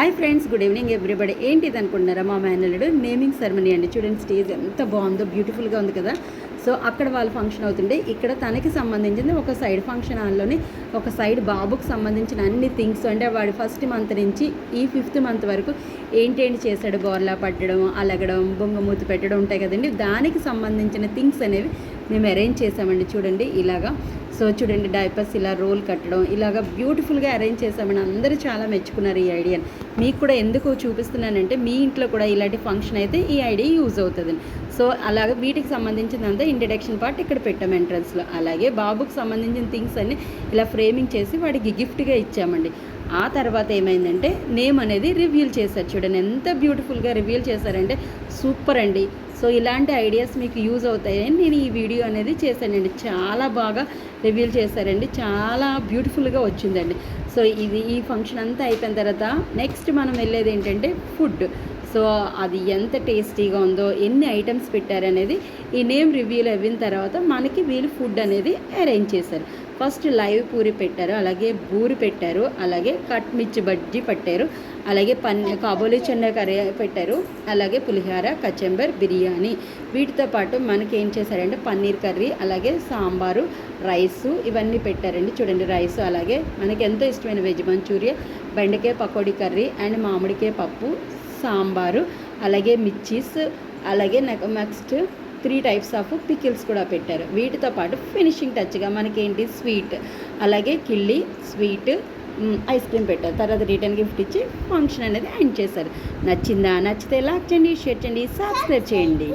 Hi friends, good evening everybody. ఏంటిది అనుకుంటున్నారా? మా మేనల్లుడు నేమింగ్ సెరమనీ అండి. చూడండి, స్టేజ్ ఎంత బాగుందో, బ్యూటిఫుల్గా ఉంది కదా. సో అక్కడ వాళ్ళు ఫంక్షన్ అవుతుండే, ఇక్కడ తనకి సంబంధించింది ఒక సైడ్ ఫంక్షన్ హాల్లోని ఒక సైడ్ బాబుకు సంబంధించిన అన్ని థింగ్స్, అంటే వాడు ఫస్ట్ మంత్ నుంచి ఈ 5th మంత్ వరకు ఏంటేంటి చేశాడు, బోర్లా పట్టడం, అలగడం, బొంగమూతి పెట్టడం ఉంటాయి కదండి. దానికి సంబంధించిన థింగ్స్ అనేవి మేము అరేంజ్ చేసామండి. చూడండి ఇలాగా. సో చూడండి, డైపర్స్ ఇలా రోల్ కట్టడం, ఇలాగ బ్యూటిఫుల్గా అరేంజ్ చేసామని అందరూ చాలా మెచ్చుకున్నారు ఈ ఐడియాని. మీకు కూడా ఎందుకు చూపిస్తున్నానంటే, మీ ఇంట్లో కూడా ఇలాంటి ఫంక్షన్ అయితే ఈ ఐడియా యూజ్ అవుతుంది. సో అలాగే వీటికి సంబంధించినంతా ఇంట్రడక్షన్ పార్ట్ ఇక్కడ పెట్టాం ఎంట్రన్స్లో. అలాగే బాబుకు సంబంధించిన థింగ్స్ అన్ని ఇలా ఫ్రేమింగ్ చేసి వాడికి గిఫ్ట్గా ఇచ్చామండి. ఆ తర్వాత ఏమైందంటే, నేమ్ అనేది రివీల్ చేశారు. చూడండి ఎంత బ్యూటిఫుల్గా రివీల్ చేశారంటే సూపర్ అండి. సో ఇలాంటి ఐడియాస్ మీకు యూజ్ అవుతాయని నేను ఈ వీడియో అనేది చేశానండి. చాలా బాగా రివీల్ చేశారండి, చాలా బ్యూటిఫుల్గా వచ్చిందండి. సో ఈ ఫంక్షన్ అంతా అయిపోయిన తర్వాత నెక్స్ట్ మనం వెళ్ళేది ఏంటంటే ఫుడ్. సో అది ఎంత టేస్టీగా ఉందో, ఎన్ని ఐటమ్స్ పెట్టారనేది ఈ నేమ్ రివ్యూలు అయిన తర్వాత మనకి వీళ్ళు ఫుడ్ అనేది అరేంజ్ చేశారు. ఫస్ట్ లైవ్ పూరి పెట్టారు, అలాగే బూరి పెట్టారు, అలాగే కట్ మిర్చి బజ్జీ పెట్టారు, అలాగే కాబోలి చెన్న కర్రీ పెట్టారు, అలాగే పులిహోర, కచంబర్, బిర్యానీ. వీటితో పాటు మనకి ఏం చేశారంటే పన్నీర్ కర్రీ, అలాగే సాంబారు, రైసు ఇవన్నీ పెట్టారండి. చూడండి రైసు, అలాగే మనకి ఎంతో ఇష్టమైన వెజ్ మంచూరియా, బెండకాయ పకోడీ కర్రీ అండ్ మామిడికాయ పప్పు, సాంబారు, అలాగే మిర్చీస్, అలాగే నెక్స్ట్ 3 types ఆఫ్ పికిల్స్ కూడా పెట్టారు. వీటితో పాటు ఫినిషింగ్ టచ్గా మనకేంటి స్వీట్, అలాగే కిళ్ళి స్వీట్, ఐస్ క్రీమ్ పెట్టారు. తర్వాత రిటర్న్ గిఫ్ట్ ఇచ్చి ఫంక్షన్ అనేది ఎండ్ చేశారు. నచ్చిందా? నచ్చితే లైక్ చేయండి, షేర్ చేయండి, సబ్స్క్రైబ్ చేయండి.